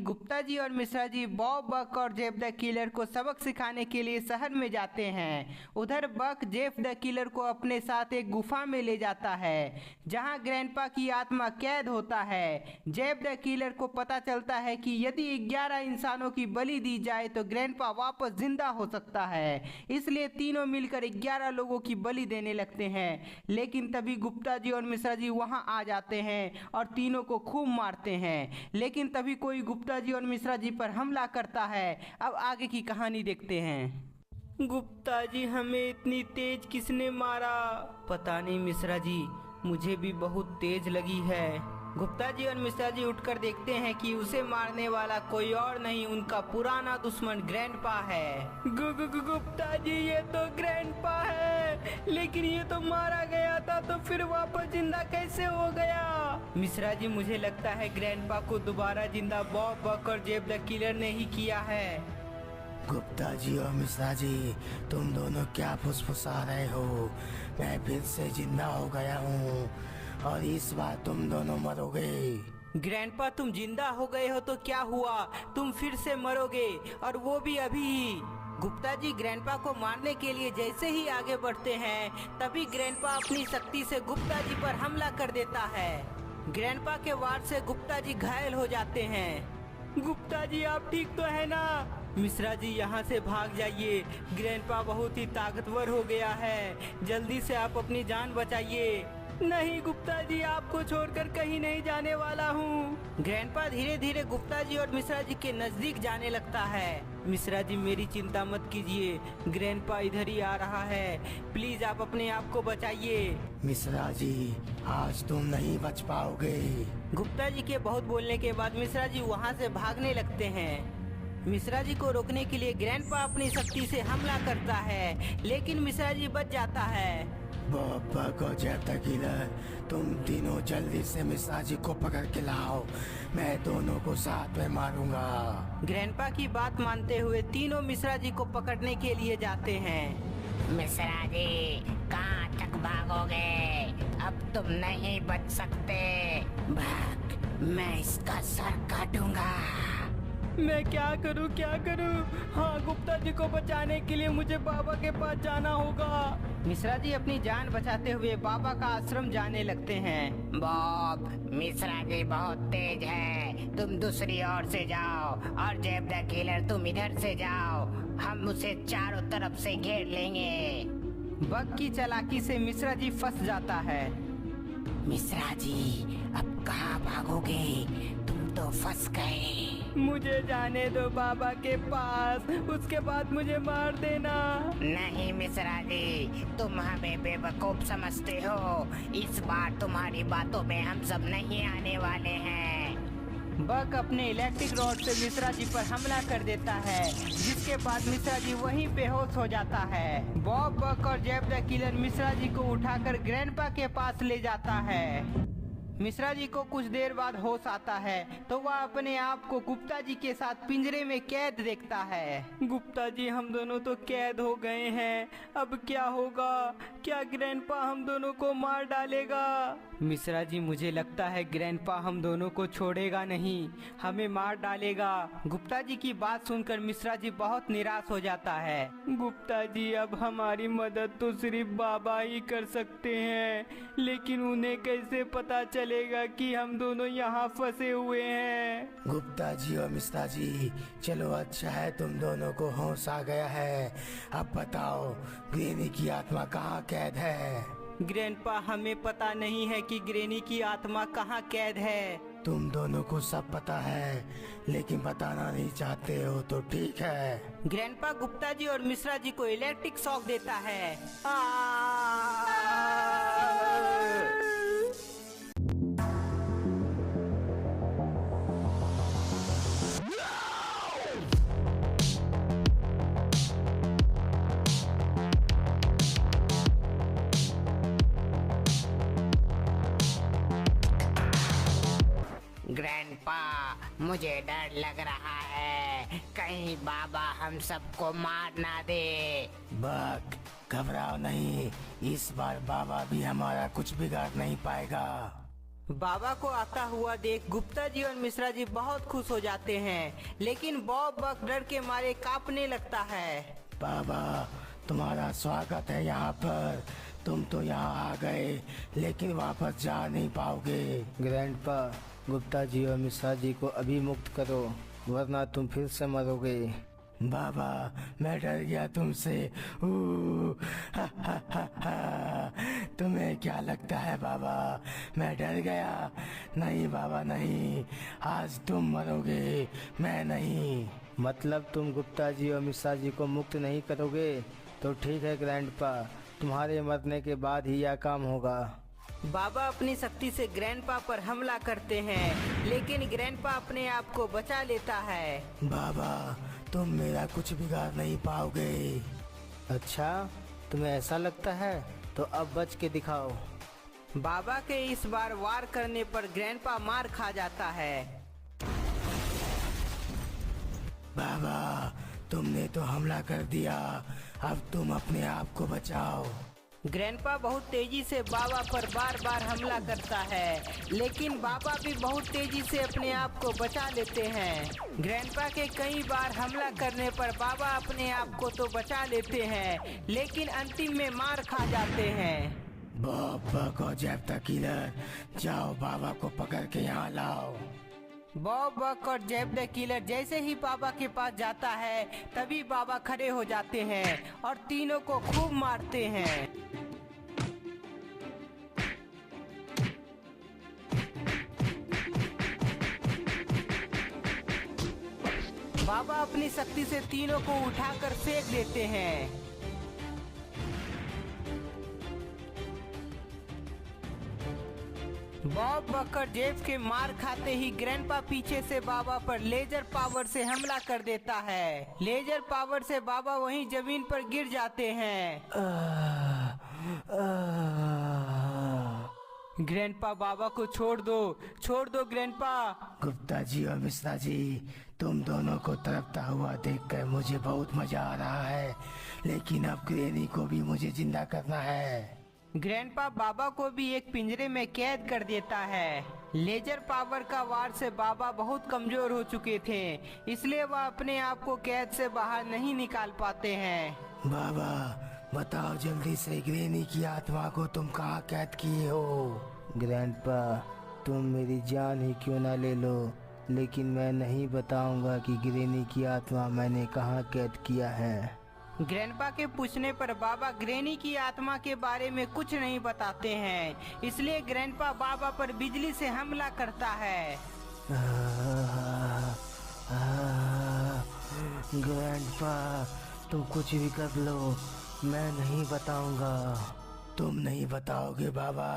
गुप्ता जी और मिश्रा जी बॉब, बक और Jeff the killer को सबक सिखाने के लिए शहर में जाते हैं। उधर बक जेफ द किलर को अपने साथ एक गुफा में ले जाता है जहां ग्रैंडपा की आत्मा कैद होता है। जेफ द किलर को पता चलता है कि यदि 11 इंसानों की बलि दी जाए तो ग्रैंडपा वापस जिंदा हो सकता है, इसलिए तीनों मिलकर 11 लोगों की बलि देने लगते हैं। लेकिन तभी गुप्ता जी और मिश्रा जी वहां आ जाते हैं और तीनों को खूब मारते हैं। लेकिन तभी कोई गुप्ता जी और मिश्रा जी पर हमला करता है। अब आगे की कहानी देखते हैं। गुप्ता जी, हमें इतनी तेज किसने मारा? पता नहीं मिश्रा जी, मुझे भी बहुत तेज लगी है। गुप्ता जी और मिश्रा जी उठकर देखते हैं कि उसे मारने वाला कोई और नहीं, उनका पुराना दुश्मन ग्रैंडपा है। गुप्ता जी, ये तो ग्रैंडपा है, लेकिन ये तो मारा गया था, तो फिर वापस जिंदा कैसे हो गया? मिश्रा जी, मुझे लगता है ग्रैंडपा को दोबारा जिंदा बॉब, बक और जेफ द किलर ने ही किया है। गुप्ता जी और मिश्रा जी, तुम दोनों क्या फुसफुसा रहे हो? मैं फिर से जिंदा हो गया हूँ और इस बार तुम दोनों मरोगे। ग्रैंडपा, तुम जिंदा हो गए हो तो क्या हुआ, तुम फिर से मरोगे, और वो भी अभी। गुप्ता जी ग्रैंडपा को मारने के लिए जैसे ही आगे बढ़ते हैं तभी ग्रैंडपा अपनी शक्ति से गुप्ता जी पर हमला कर देता है। ग्रैंडपा के वार से गुप्ता जी घायल हो जाते हैं। गुप्ता जी, आप ठीक तो है ना? मिश्रा जी, यहाँ से भाग जाइए, ग्रैंडपा बहुत ही ताकतवर हो गया है, जल्दी से आप अपनी जान बचाइए। नहीं गुप्ता जी, आपको छोड़कर कहीं नहीं जाने वाला हूँ। ग्रैंडपा धीरे धीरे गुप्ता जी और मिश्रा जी के नजदीक जाने लगता है। मिश्रा जी, मेरी चिंता मत कीजिए, ग्रैंडपा इधर ही आ रहा है, प्लीज आप अपने आप को बचाइए। मिश्रा जी, आज तुम नहीं बच पाओगे। गुप्ता जी के बहुत बोलने के बाद मिश्रा जी वहाँ से भागने लगते हैं। मिश्रा जी को रोकने के लिए ग्रैंडपा अपनी शक्ति से हमला करता है, लेकिन मिश्रा जी बच जाता है। बॉब, बक और जेफ द किलर, तुम तीनों जल्दी से मिश्रा जी को पकड़ के लाओ, मैं दोनों को साथ में मारूंगा। ग्रैंडपा की बात मानते हुए तीनों मिश्रा जी को पकड़ने के लिए जाते हैं। मिश्रा जी, कहाँ तक भागोगे? अब तुम नहीं बच सकते। भाग, मैं इसका सर काटूंगा। मैं क्या करूं, क्या करूं? हाँ, गुप्ता जी को बचाने के लिए मुझे बाबा के पास जाना होगा। मिश्रा जी अपनी जान बचाते हुए बाबा का आश्रम जाने लगते हैं। बॉब, मिश्रा जी बहुत तेज है, तुम दूसरी ओर से जाओ, और जेफ द किलर तुम इधर से जाओ, हम उसे चारों तरफ से घेर लेंगे। बक की चालाकी से मिश्रा जी फंस जाता है। मिश्रा जी, अब कहाँ भागोगे? तुम तो फंस गए। मुझे जाने दो बाबा के पास, उसके बाद मुझे मार देना। नहीं मिश्रा जी, तुम हमें बेवकूफ समझते हो, इस बार तुम्हारी बातों में हम सब नहीं आने वाले हैं। बक अपने इलेक्ट्रिक रॉड से मिश्रा जी पर हमला कर देता है, जिसके बाद मिश्रा जी वहीं बेहोश हो जाता है। बॉब, बक और Jeff the killer Mishra ji को उठाकर ग्रैंडपा के पास ले जाता है। मिश्रा जी को कुछ देर बाद होश आता है तो वह अपने आप को गुप्ता जी के साथ पिंजरे में कैद देखता है। गुप्ता जी, हम दोनों तो कैद हो गए हैं, अब क्या होगा? क्या ग्रैंडपा हम दोनों को मार डालेगा? मिश्रा जी, मुझे लगता है ग्रैंडपा हम दोनों को छोड़ेगा नहीं, हमें मार डालेगा। गुप्ता जी की बात सुनकर मिश्रा जी बहुत निराश हो जाता है। गुप्ता जी, अब हमारी मदद तो सिर्फ बाबा ही कर सकते हैं, लेकिन उन्हें कैसे पता चलेगा कि हम दोनों यहाँ फंसे हुए हैं? गुप्ता जी और मिश्रा जी, चलो अच्छा है तुम दोनों को होश आ गया है। अब बताओ, ग्रेनी की आत्मा कहाँ कैद है? ग्रैंडपा, हमें पता नहीं है कि ग्रेनी की आत्मा कहाँ कैद है। तुम दोनों को सब पता है, लेकिन बताना नहीं चाहते हो तो ठीक है। ग्रैंडपा गुप्ता जी और मिश्रा जी को इलेक्ट्रिक शॉक देता है। ग्रैंडपा, मुझे डर लग रहा है, कहीं बाबा हम सबको मार ना दे। बक, घबराओ नहीं, इस बार बाबा भी हमारा कुछ बिगाड़ नहीं पाएगा। बाबा को आता हुआ देख गुप्ता जी और मिश्रा जी बहुत खुश हो जाते हैं, लेकिन बॉब बक डर के मारे कांपने लगता है। बाबा, तुम्हारा स्वागत है यहाँ पर। तुम तो यहाँ आ गए, लेकिन वापस जा नहीं पाओगे। ग्रैंडपा, गुप्ता जी और मिश्रा जी को अभी मुक्त करो, वरना तुम फिर से मरोगे। बाबा, मैं डर गया तुमसे। हा, हा, हा, हा। तुम्हें क्या लगता है बाबा, मैं डर गया? नहीं बाबा नहीं, आज तुम मरोगे, मैं नहीं। मतलब तुम गुप्ता जी और मिश्रा जी को मुक्त नहीं करोगे? तो ठीक है ग्रैंडपा, तुम्हारे मरने के बाद ही यह काम होगा। बाबा अपनी शक्ति से ग्रैंडपा पर हमला करते हैं, लेकिन ग्रैंडपा अपने आप को बचा लेता है। बाबा, तुम मेरा कुछ बिगाड़ नहीं पाओगे। अच्छा, तुम्हें ऐसा लगता है? तो अब बच के दिखाओ। बाबा के इस बार वार करने पर ग्रैंडपा मार खा जाता है। बाबा, तुमने तो हमला कर दिया, अब तुम अपने आप को बचाओ। ग्रैंडपा बहुत तेजी से बाबा पर बार बार हमला करता है, लेकिन बाबा भी बहुत तेजी से अपने आप को बचा लेते हैं। ग्रैंडपा के कई बार हमला करने पर बाबा अपने आप को तो बचा लेते हैं, लेकिन अंतिम में मार खा जाते हैं। बॉब बक और जेफ द किलर, जाओ बाबा को पकड़ के यहाँ लाओ। बॉब बक और जेफ द किलर जैसे ही बाबा के पास जाता है, तभी बाबा खड़े हो जाते हैं और तीनों को खूब मारते हैं। बाबा अपनी शक्ति से तीनों को उठाकर फेंक देते हैं। बॉब बक और जेफ के मार खाते ही ग्रैंडपा पीछे से बाबा पर लेजर पावर से हमला कर देता है। लेजर पावर से बाबा वहीं जमीन पर गिर जाते हैं। ग्रैंडपा, बाबा को छोड़ दो ग्रैंडपा। गुप्ता जी और मिश्रा जी, तुम दोनों को तड़पता हुआ देखकर मुझे बहुत मजा आ रहा है, लेकिन अब ग्रेनी को भी मुझे जिंदा करना है। ग्रैंडपा बाबा को भी एक पिंजरे में कैद कर देता है। लेजर पावर का वार से बाबा बहुत कमजोर हो चुके थे, इसलिए वह अपने आप को कैद से बाहर नहीं निकाल पाते हैं। बाबा, बताओ जल्दी से, ग्रेनी की आत्मा को तुम कहाँ कैद किए हो? ग्रैंडपा, तुम मेरी जान ही क्यों ना ले लो, लेकिन मैं नहीं बताऊंगा कि ग्रेनी की आत्मा मैंने कहाँ कैद किया है। ग्रैंडपा के पूछने पर बाबा ग्रेनी की आत्मा के बारे में कुछ नहीं बताते हैं, इसलिए ग्रैंडपा बाबा पर बिजली से हमला करता है। ग्रैंडपा, तुम कुछ भी कर लो, मैं नहीं बताऊंगा। तुम नहीं बताओगे बाबा?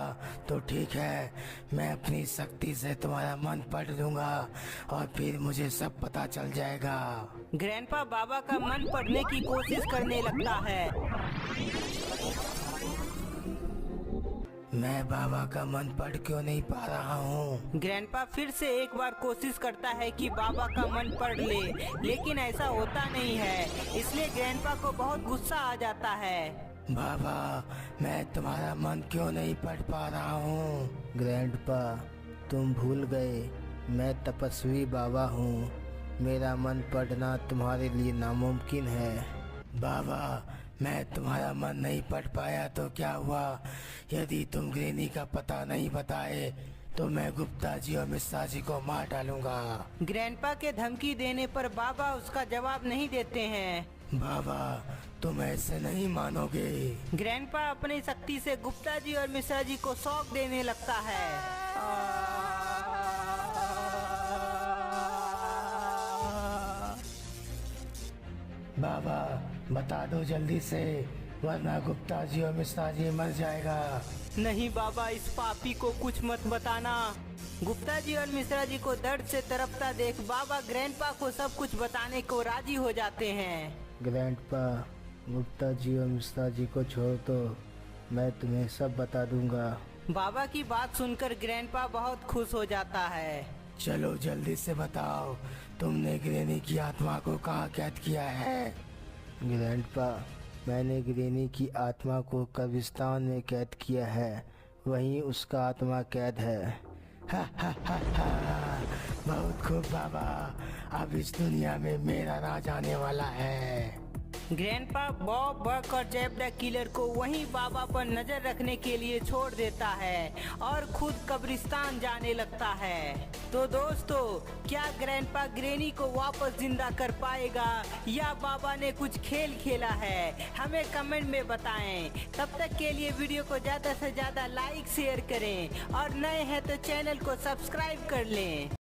तो ठीक है, मैं अपनी शक्ति से तुम्हारा मन पढ़ लूंगा और फिर मुझे सब पता चल जाएगा। ग्रैंडपा बाबा का मन पढ़ने की कोशिश करने लगता है। मैं बाबा का मन पढ़ क्यों नहीं पा रहा हूँ? ग्रैंडपा फिर से एक बार कोशिश करता है कि बाबा का मन पढ़ ले, लेकिन ऐसा होता नहीं है, इसलिए ग्रैंडपा को बहुत गुस्सा आ जाता है। बाबा, मैं तुम्हारा मन क्यों नहीं पढ़ पा रहा हूँ? ग्रैंडपा, तुम भूल गए, मैं तपस्वी बाबा हूँ, मेरा मन पढ़ना तुम्हारे लिए नामुमकिन है। बाबा, मैं तुम्हारा मन नहीं पढ़ पाया तो क्या हुआ? यदि तुम ग्रेनी का पता नहीं बताए तो मैं गुप्ता जी और मिश्रा जी को मार डालूंगा। ग्रैंडपा के धमकी देने पर बाबा उसका जवाब नहीं देते हैं। बाबा, तुम ऐसे नहीं मानोगे। ग्रैंडपा अपनी शक्ति से गुप्ता जी और मिश्रा जी को शॉक देने लगता है। बाबा, बता दो जल्दी से, वरना गुप्ता जी और मिश्रा जी मर जाएगा। नहीं बाबा, इस पापी को कुछ मत बताना। गुप्ता जी और मिश्रा जी को दर्द से तड़पता देख बाबा ग्रैंडपा को सब कुछ बताने को राजी हो जाते हैं। ग्रैंडपा, गुप्ता जी और मिश्रा जी को छोड़ दो, मैं तुम्हें सब बता दूंगा। बाबा की बात सुनकर ग्रैंडपा बहुत खुश हो जाता है। चलो जल्दी से बताओ, तुमने ग्रेनी की आत्मा को कहाँ कैद किया है? ग्रैंडपा, मैंने ग्रेनी की आत्मा को कब्रिस्तान में कैद किया है, वहीं उसका आत्मा कैद है। हा हा हा हा। बहुत खूब बाबा, अब इस दुनिया में मेरा राज आने वाला है। ग्रैंडपा बॉब, बक और जेफ द किलर को वहीं बाबा पर नजर रखने के लिए छोड़ देता है और खुद कब्रिस्तान जाने लगता है। तो दोस्तों, क्या ग्रैंडपा ग्रेनी को वापस जिंदा कर पाएगा या बाबा ने कुछ खेल खेला है? हमें कमेंट में बताएं। तब तक के लिए वीडियो को ज्यादा से ज्यादा लाइक शेयर करें और नए हैं तो चैनल को सब्सक्राइब कर लें।